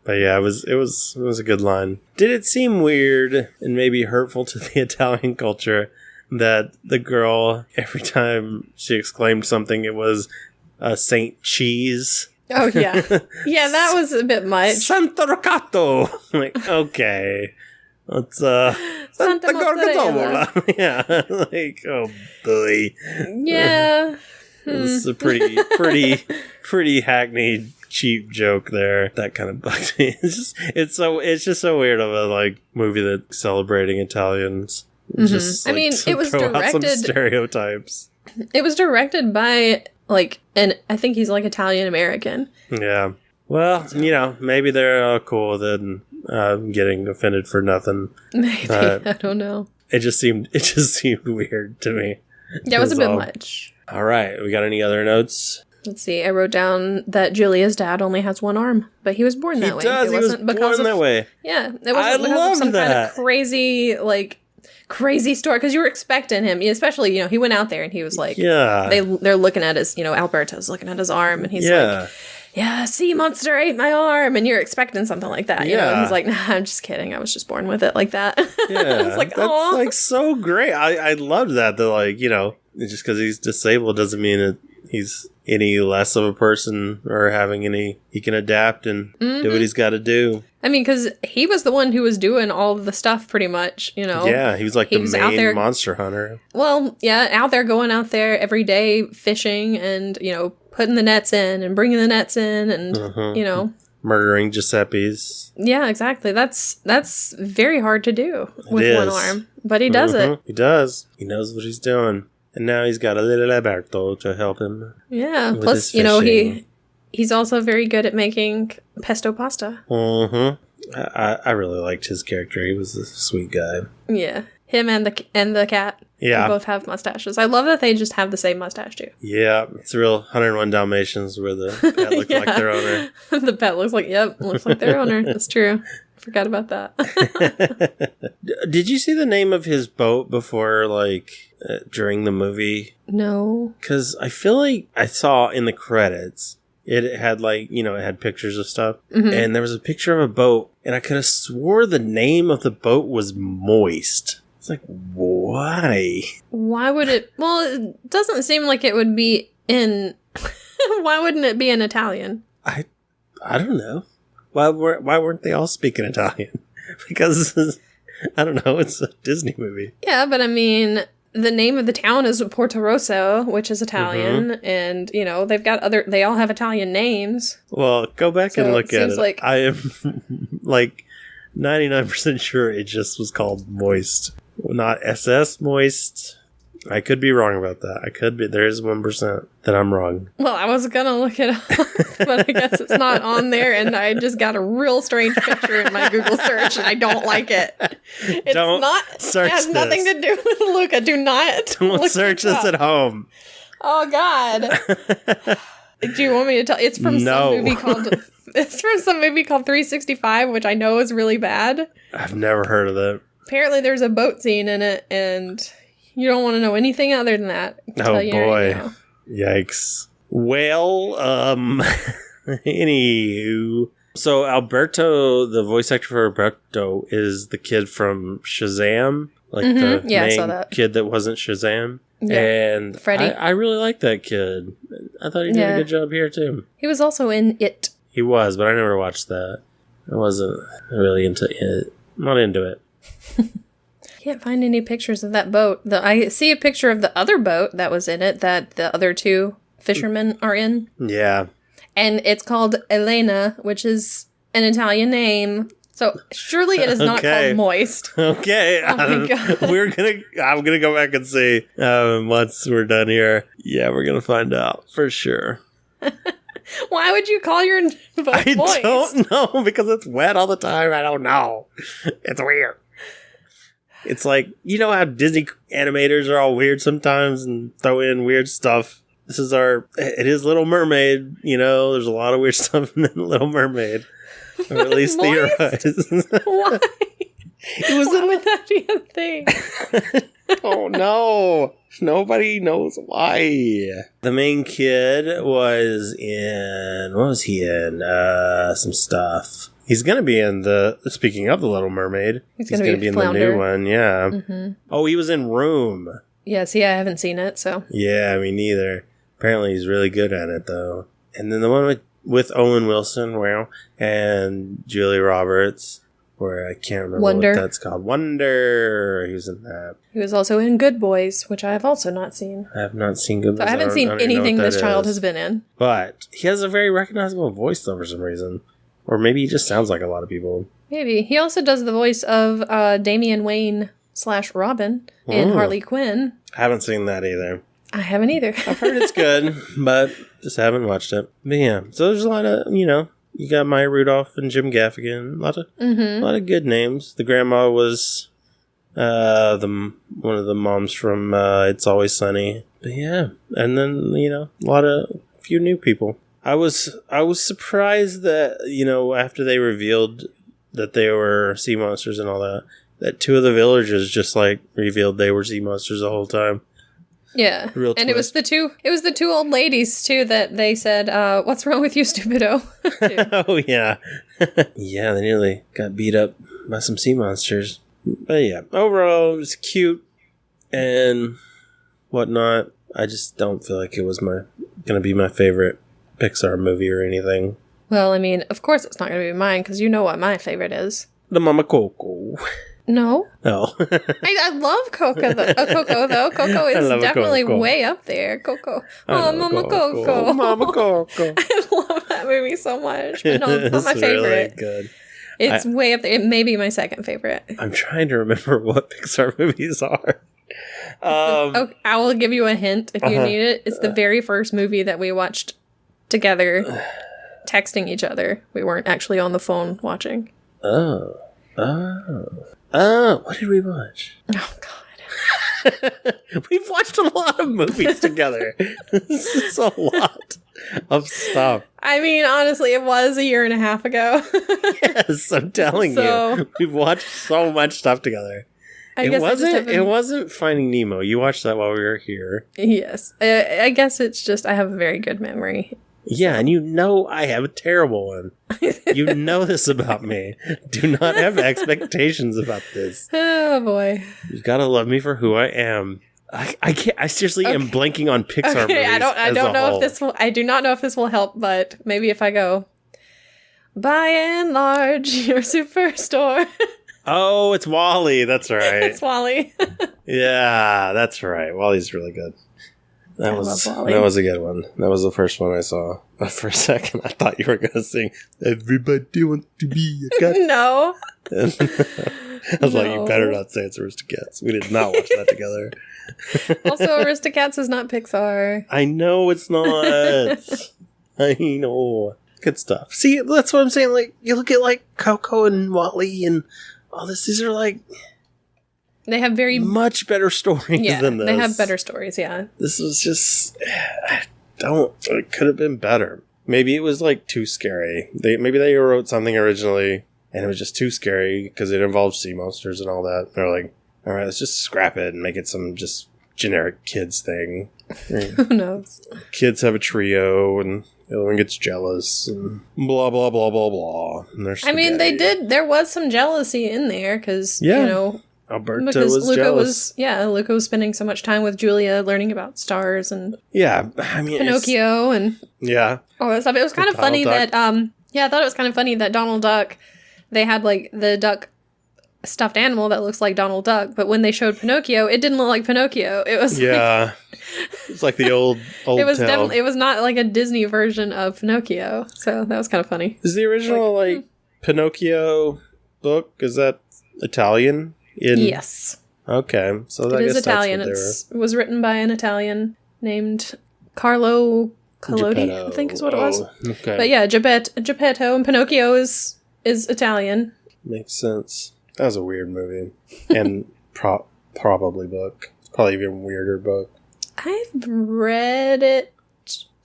But yeah, it was a good line. Did it seem weird and maybe hurtful to the Italian culture that the girl, every time she exclaimed something, it was Saint Cheese? Oh, yeah. Yeah, that was a bit much. Santo Roccato! Like, okay. Let's Santa mozzarella. Yeah, like, oh boy. Yeah. It's a pretty hackneyed, cheap joke there. That kind of bugs me. It's just so weird of a like movie that's celebrating Italians. Just, I mean, it was throw out some directed. stereotypes. It was directed by like, and I think he's like Italian American. Yeah. Well, maybe they're cool with it and getting offended for nothing. Maybe. I don't know. It just seemed weird to me. Yeah, it was a bit much. All right. We got any other notes? Let's see. I wrote down that Julia's dad only has one arm, but he was born that way. He was born that way. Yeah. It wasn't because of some kind of crazy story, because you were expecting him, especially, he went out there and he was like, they're looking at his, Alberto's looking at his arm and he's like, yeah, sea monster ate my arm, and you're expecting something like that, and he's like, nah, I'm just kidding, I was just born with it like that. Yeah, it's like, that's aw. like so great. I loved that. They're like, just because he's disabled doesn't mean that he's any less of a person or he can adapt and do what he's got to do. I mean, because he was the one who was doing all of the stuff pretty much, Yeah, he was like the main monster hunter. Well, yeah, going out there every day fishing and, putting the nets in and bringing the nets in and, murdering Giuseppe's. Yeah, exactly. That's very hard to do with one arm, but he does it. He does. He knows what he's doing. And now he's got a little Alberto to help him. Yeah. With Plus, his fishing. he's also very good at making pesto pasta. I really liked his character. He was a sweet guy. Yeah. Him and the cat. Yeah. They both have mustaches. I love that they just have the same mustache too. Yeah. It's a real 101 Dalmatians where the pet looks like their owner. The pet looks like their owner. That's true. Forgot about that. Did you see the name of his boat before, during the movie? No. Because I feel like I saw in the credits, it had it had pictures of stuff. And there was a picture of a boat, and I could have swore the name of the boat was Moist. It's like, why? Why would it? Well, it doesn't seem like it would be in. Why wouldn't it be in Italian? I don't know. Why weren't they all speaking Italian? Because, I don't know, it's a Disney movie. Yeah, but I mean, the name of the town is Porto Rosso, which is Italian, and, they all have Italian names. Well, go back and look at it. Like, I am, 99% sure it just was called Moist. Not SS Moist. I could be wrong about that. There is 1% that I'm wrong. Well, I was gonna look it up, but I guess it's not on there, and I just got a real strange picture in my Google search, and I don't like it. It's don't not. Search it has nothing to do with Luca. Do not. Don't search this at home. Oh God. Do you want me to tell? It's from some movie called. It's from some movie called 365, which I know is really bad. I've never heard of that. Apparently, there's a boat scene in it, and you don't want to know anything other than that. Oh boy. Right, yikes. Well, anywho. So Alberto, the voice actor for Alberto, is the kid from Shazam. The main kid that wasn't Shazam. Yeah. And Freddy. I really like that kid. I thought he did a good job here too. He was also in It. He was, but I never watched that. I wasn't really into it. I'm not into it. Can't find any pictures of that boat. I see a picture of the other boat that was in it that the other two fishermen are in. Yeah. And it's called Elena, which is an Italian name. So surely it is not called Moist. Okay. Oh my God. I'm gonna go back and see once we're done here. Yeah, we're gonna find out for sure. Why would you call your boat Moist? I don't know, because it's wet all the time. I don't know. It's weird. It's like, how Disney animators are all weird sometimes and throw in weird stuff. It is Little Mermaid, there's a lot of weird stuff in Little Mermaid. Or at least theorized. Why? Why would that be a thing? Oh no. Nobody knows why. The main kid was in, what was he in? Some stuff. He's going to be in speaking of The Little Mermaid, he's going to be in Flounder. The new one, yeah. Mm-hmm. Oh, he was in Room. Yeah, see, I haven't seen it, so. Yeah, me neither. Apparently he's really good at it, though. And then the one with Owen Wilson, and Julia Roberts. where I can't remember Wonder. what that's called. Wonder. He was in that. He was also in Good Boys, which I have also not seen. I have not seen Good Boys. So I haven't seen anything this child has been in. But he has a very recognizable voice, though, for some reason. Or maybe he just sounds like a lot of people. Maybe. He also does the voice of Damian Wayne / Robin in Harley Quinn. I haven't seen that either. I haven't either. I've heard it's good, but just haven't watched it. But yeah, so there's a lot of, you got Maya Rudolph and Jim Gaffigan. A lot of good names. The grandma was one of the moms from It's Always Sunny. But yeah, and then, a few new people. I was surprised that, after they revealed that they were sea monsters and all that two of the villagers just revealed they were sea monsters the whole time. Yeah. Real and twist. it was the two old ladies too that they said, what's wrong with you, stupido? Oh yeah. Yeah, they nearly got beat up by some sea monsters. But yeah, overall it was cute and whatnot. I just don't feel like it was gonna be my favorite Pixar movie or anything. Well, I mean, of course it's not going to be mine, because you know what my favorite is. The Mama Coco. No. Oh. I love Coco, though. Coco is definitely Coco. way up there. Coco. Oh, Mama Coco. Mama Coco. I love that movie so much. But no, it's not my favorite. Really good. It's way up there. It may be my second favorite. I'm trying to remember what Pixar movies are. Okay, I will give you a hint if you need it. It's the very first movie that we watched together, texting each other. We weren't actually on the phone watching. Oh, what did we watch? Oh, God. We've watched a lot of movies together. This is a lot of stuff. I mean, honestly, it was a year and a half ago. Yes, I'm telling you. We've watched so much stuff together. It wasn't Finding Nemo. You watched that while we were here. Yes. I guess it's just I have a very good memory. Yeah, and I have a terrible one. You know this about me. Do not have expectations about this. Oh, boy. You gotta love me for who I am. I can't. I seriously am blanking on Pixar movies. I do not know if this will help, but maybe if I go, by and large, your superstore. Oh, it's WALL-E. That's right. It's WALL-E. Yeah, that's right. WALL-E's really good. That was a good one. That was the first one I saw. But for a second, I thought you were going to sing "Everybody Wants to Be a Cat." No. I was like, you better not say it's Aristocats. We did not watch that together. Also, Aristocats is not Pixar. I know it's not. I know. Good stuff. See, that's what I'm saying. Like, you look at Coco and WALL-E and all this. These are they have very much better stories than this. They have better stories, yeah. This was just, it could have been better. Maybe it was too scary. Maybe they wrote something originally and it was just too scary because it involved sea monsters and all that. They're like, all right, let's just scrap it and make it some just generic kids thing. Who knows? Kids have a trio and the other one gets jealous and blah, blah, blah, blah, blah. I mean, there was some jealousy in there because, Alberto was jealous. Luca was spending so much time with Julia learning about stars and Pinocchio and all that stuff. It was kind of funny that I thought it was kind of funny that Donald Duck, they had the duck stuffed animal that looks like Donald Duck, but when they showed Pinocchio, it didn't look like Pinocchio. It was it's like the old it was tale. Definitely, it was not like a Disney version of Pinocchio, so that was kind of funny. Is the original Pinocchio book, is that Italian? Yes. Okay, so it is Italian. It was written by an Italian named Carlo Collodi, Geppetto. I think is what it was. Okay. But yeah, Geppetto, and Pinocchio is Italian. Makes sense. That was a weird movie. And probably book. Probably even weirder book. I've read it.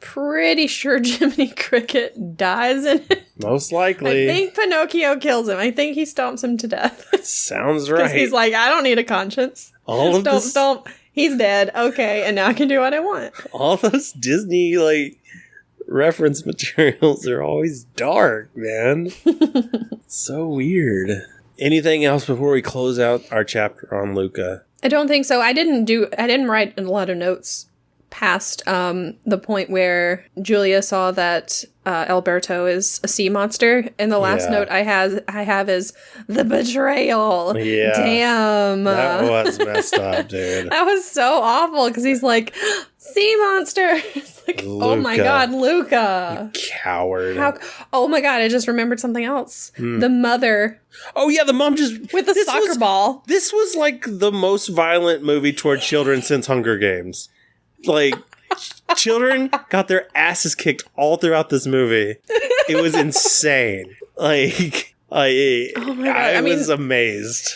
Pretty sure Jiminy Cricket dies in it. Most likely. I think Pinocchio kills him. I think he stomps him to death. Sounds right. Because he's like, I don't need a conscience. All of this... Stomp. He's dead. Okay, and now I can do what I want. All those Disney, reference materials are always dark, man. It's so weird. Anything else before we close out our chapter on Luca? I don't think so. I didn't write a lot of notes past the point where Julia saw that Alberto is a sea monster, and the last note I have is the betrayal. Yeah. Damn. That was messed up, dude. That was so awful, because he's like, sea monster. It's like, oh my God, Luca. You coward. Oh my God, I just remembered something else. The mother. Oh yeah, the mom just... With the soccer ball. This was like the most violent movie toward children since Hunger Games. Like... Children got their asses kicked all throughout this movie. It was insane. Like, oh my God. I was amazed.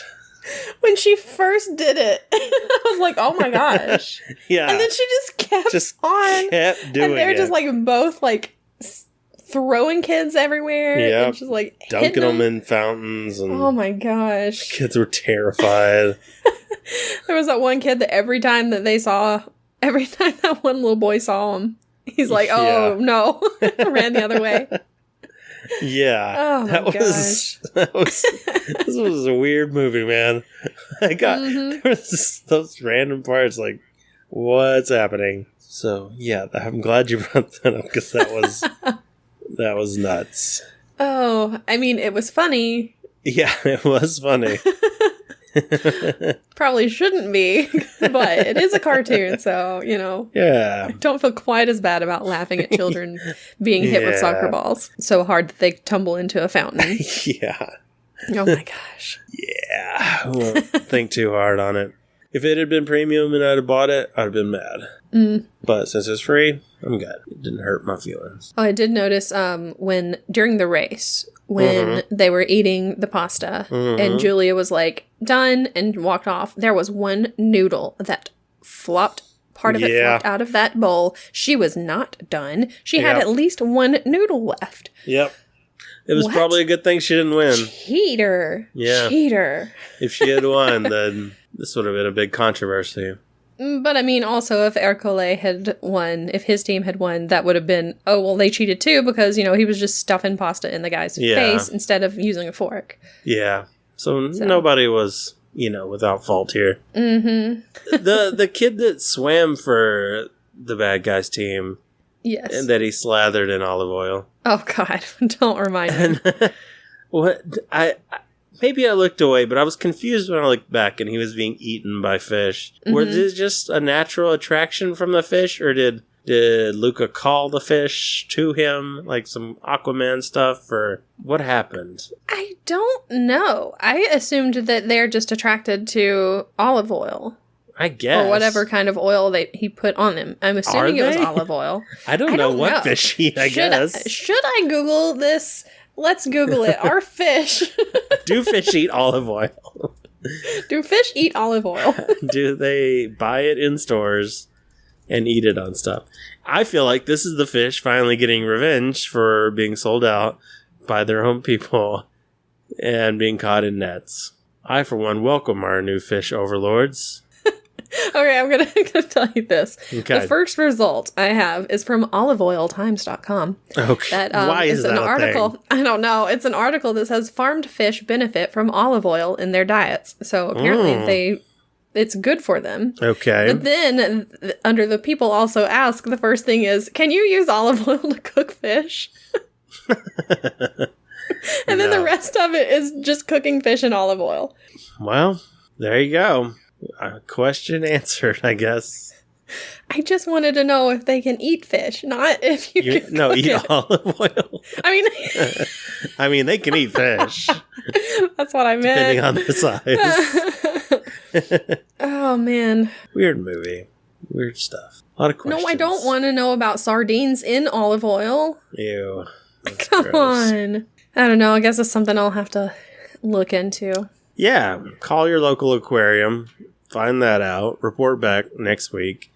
When she first did it, I was like, oh my gosh. Yeah. And then she just kept on. Kept doing it. And they're just like both like throwing kids everywhere. Yeah. And just like dunking them in fountains. And oh my gosh. Kids were terrified. There was that one kid that every time that that one little boy saw him, he's like, oh no, ran the other way. Yeah. Oh my gosh. This was a weird movie, man. I got, there was just those random parts like, what's happening? So yeah, I'm glad you brought that up, because that was nuts. Oh, I mean, it was funny. Yeah, it was funny. Probably shouldn't be, but it is a cartoon, so, Yeah. I don't feel quite as bad about laughing at children being hit with soccer balls so hard that they tumble into a fountain. Yeah. Oh my gosh. Yeah. I won't think too hard on it. If it had been premium and I'd have bought it, I'd have been mad. But since it's free, I'm good. It didn't hurt my feelings. Oh, I did notice during the race, when they were eating the pasta, and Julia was like, done, and walked off, there was one noodle that flopped. Part of it flopped out of that bowl. She was not done. She had at least one noodle left. Yep. It was probably a good thing she didn't win. Cheater. Yeah. Cheater. If she had won, then this would have been a big controversy. But I mean, also, if Ercole had won, if his team had won, that would have been, oh, well, they cheated too, because, he was just stuffing pasta in the guy's face instead of using a fork. Yeah. So nobody was, without fault here. The kid that swam for the bad guy's team. Yes. And that he slathered in olive oil. Oh, God. Don't remind me. What? Maybe I looked away, but I was confused when I looked back and he was being eaten by fish. Was it just a natural attraction from the fish, or did Luca call the fish to him, like some Aquaman stuff, or what happened? I don't know. I assumed that they're just attracted to olive oil. I guess. Or whatever kind of oil that he put on them. I'm assuming it was olive oil. I don't know what fish eat, I guess. Should I Google this? Let's Google it. Are fish... Do fish eat olive oil? Do fish eat olive oil? Do they buy it in stores and eat it on stuff? I feel like this is the fish finally getting revenge for being sold out by their own people and being caught in nets. I, for one, welcome our new fish overlords. Okay, I'm gonna tell you this. Okay. The first result I have is from oliveoiltimes.com. Okay. Why is that an a article? thing? I don't know. It's an article that says farmed fish benefit from olive oil in their diets. So apparently it's good for them. Okay. But then under the people also ask, the first thing is, can you use olive oil to cook fish? And then the rest of it is just cooking fish in olive oil. Well, there you go. Question answered, I guess. I just wanted to know if they can eat fish, not if you can cook eat it. olive oil. I mean, they can eat fish. That's what I meant. Depending on the size. Oh, man. Weird movie. Weird stuff. A lot of questions. No, I don't want to know about sardines in olive oil. Ew. Come on. I don't know. I guess it's something I'll have to look into. Yeah. Call your local aquarium. Find that out. Report back next week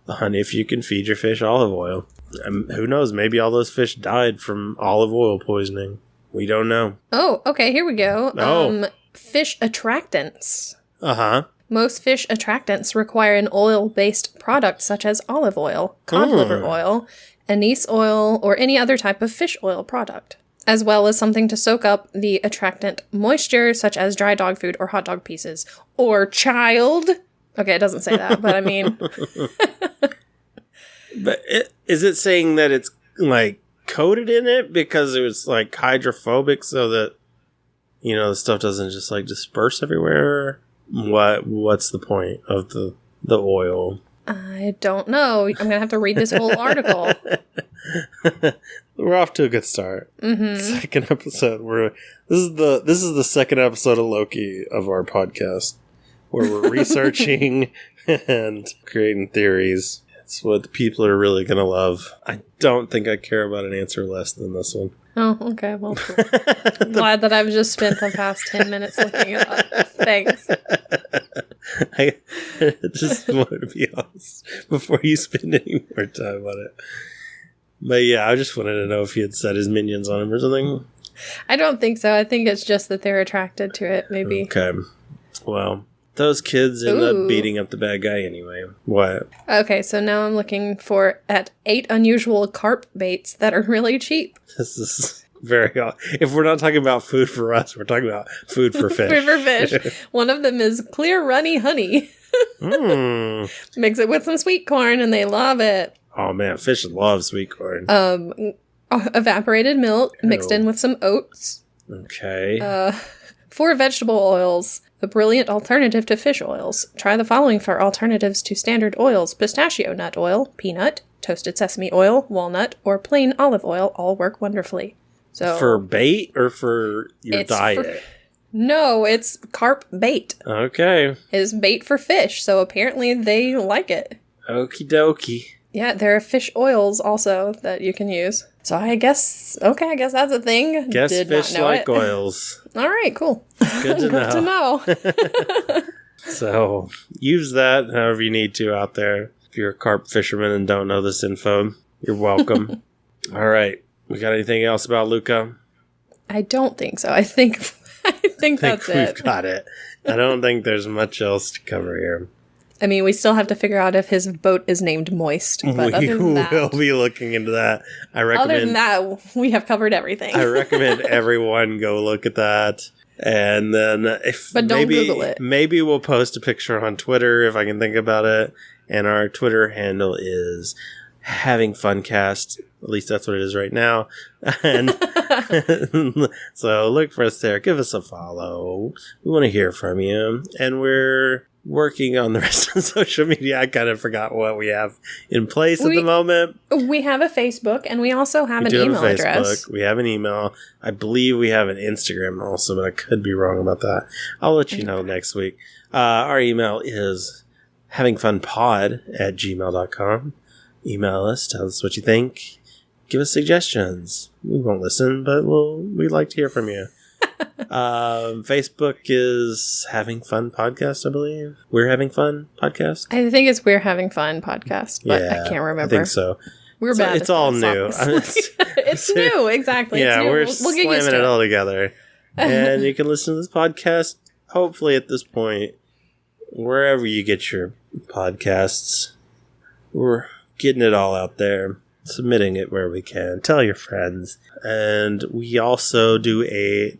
on if you can feed your fish olive oil. Who knows? Maybe all those fish died from olive oil poisoning. We don't know. Oh, okay. Here we go. Oh. Fish attractants. Uh-huh. Most fish attractants require an oil-based product such as olive oil, cod liver oil, anise oil, or any other type of fish oil product, as well as something to soak up the attractant moisture, such as dry dog food or hot dog pieces. Or child. Okay, it doesn't say that, but I mean... But is it saying that it's like coated in it because it was like hydrophobic so that, you know, the stuff doesn't just like disperse everywhere? What's the point of the oil? I don't know. I'm going to have to read this whole article. We're off to a good start. Mm-hmm. Second episode. This is the second episode of Loki of our podcast, where we're researching and creating theories. It's what the people are really going to love. I don't think I care about an answer less than this one. Oh, okay. Well, I'm glad that I've just spent the past 10 minutes looking it up. Thanks. I just wanted to be honest before you spend any more time on it. But yeah, I just wanted to know if he had set his minions on him or something. I don't think so. I think it's just that they're attracted to it, maybe. Okay. Well, those kids end up beating up the bad guy anyway. What? Okay, so now I'm looking at 8 unusual carp baits that are really cheap. This is very odd. If we're not talking about food for us, we're talking about food for fish. Food for fish. One of them is clear runny honey. Mix it with some sweet corn and they love it. Oh man, fish love sweet corn. Evaporated milk mixed in with some oats. Okay. 4 vegetable oils. A brilliant alternative to fish oils. Try the following for alternatives to standard oils. Pistachio nut oil, peanut, toasted sesame oil, walnut, or plain olive oil all work wonderfully. So for bait or for your diet? No, it's carp bait. Okay. It's bait for fish, so apparently they like it. Okie dokie. Yeah, there are fish oils also that you can use. So I guess that's a thing. Guess fish like oils. All right, cool. Good to know. So use that however you need to out there. If you're a carp fisherman and don't know this info, you're welcome. All right. We got anything else about Luca? I don't think so. I think that's it. We've got it. I don't think there's much else to cover here. I mean, we still have to figure out if his boat is named Moist. But other than that, will be looking into that. Other than that, we have covered everything. I recommend everyone go look at that. And then but don't Google it. Maybe we'll post a picture on Twitter if I can think about it. And our Twitter handle is Having Funcast. At least that's what it is right now. And so look for us there. Give us a follow. We want to hear from you. And we're working on the rest of social media. I kind of forgot what we have in place at the moment. We have a Facebook, and we also have an email address. We have an email. I believe we have an Instagram also, but I could be wrong about that. I'll let you know next week. Our email is havingfunpod@gmail.com. Email us. Tell us what you think. Give us suggestions. We won't listen, but we'd like to hear from you. Facebook is Having Fun Podcast, I believe. We're Having Fun Podcast. I think it's We're Having Fun Podcast, but I can't remember. I think so. We're bad. It's all new. It's new, exactly. Yeah, it's new. we're we'll get used slamming to it all together. And you can listen to this podcast, hopefully at this point, wherever you get your podcasts. We're getting it all out there. Submitting it where we can. Tell your friends. And we also do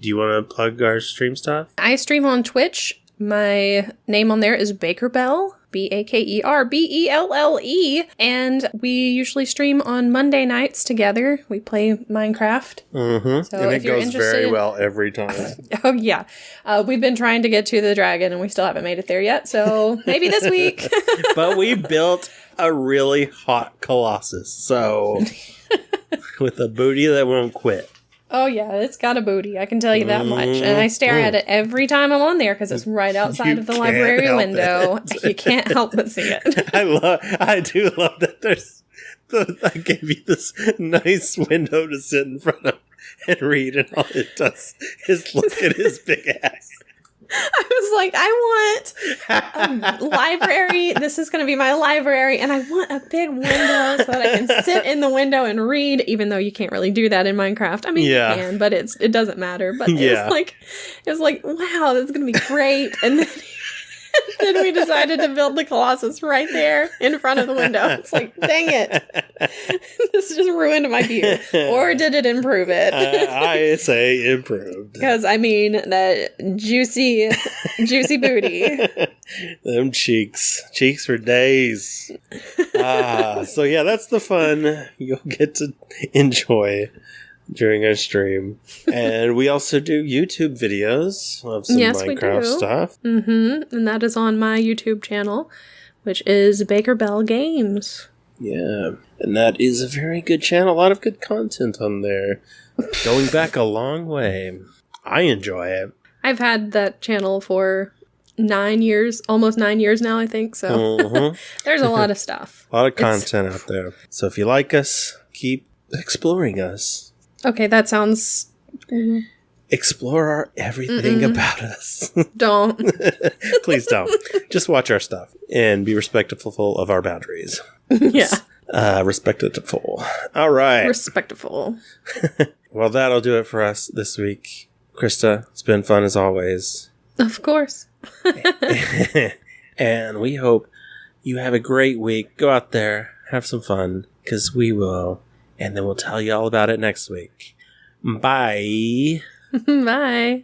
you want to plug our stream stuff? I stream on Twitch. My name on there is Baker Bell. BakerBelle. And we usually stream on Monday nights together. We play Minecraft. Mm-hmm. So and if it you're goes interested, very well every time. Oh, yeah. We've been trying to get to the dragon, and we still haven't made it there yet. So maybe this week. But we built a really hot Colossus. So with a booty that won't quit. Oh, yeah, it's got a booty. I can tell you that much. And I stare at it every time I'm on there because it's right outside of the library window. You can't help but see it. I do love that I gave you this nice window to sit in front of and read, and all it does is look at his big ass. I was like, I want a library. This is going to be my library, and I want a big window so that I can sit in the window and read, even though you can't really do that in Minecraft. I mean, you can, but it doesn't matter. But it was like, wow, this is going to be great. And then Then we decided to build the Colossus right there in front of the window. It's like, dang it. This just ruined my view. Or did it improve it? I say improved. Because, I mean, that juicy booty. Them cheeks. Cheeks for days. So yeah, that's the fun you'll get to enjoy during our stream. And we also do YouTube videos of some Minecraft stuff. Mm-hmm. And that is on my YouTube channel, which is Baker Bell Games. Yeah. And that is a very good channel. A lot of good content on there. Going back a long way. I enjoy it. I've had that channel for 9 years, almost 9 years now, I think. So there's a lot of stuff. A lot of content out there. So if you like us, keep exploring us. Okay, that sounds... Explore everything about us. Don't. Please don't. Just watch our stuff and be respectful of our boundaries. Yeah. Respectful. All right. Respectful. Well, that'll do it for us this week. Krista, it's been fun as always. Of course. And we hope you have a great week. Go out there, have some fun, because we will. And then we'll tell you all about it next week. Bye. Bye.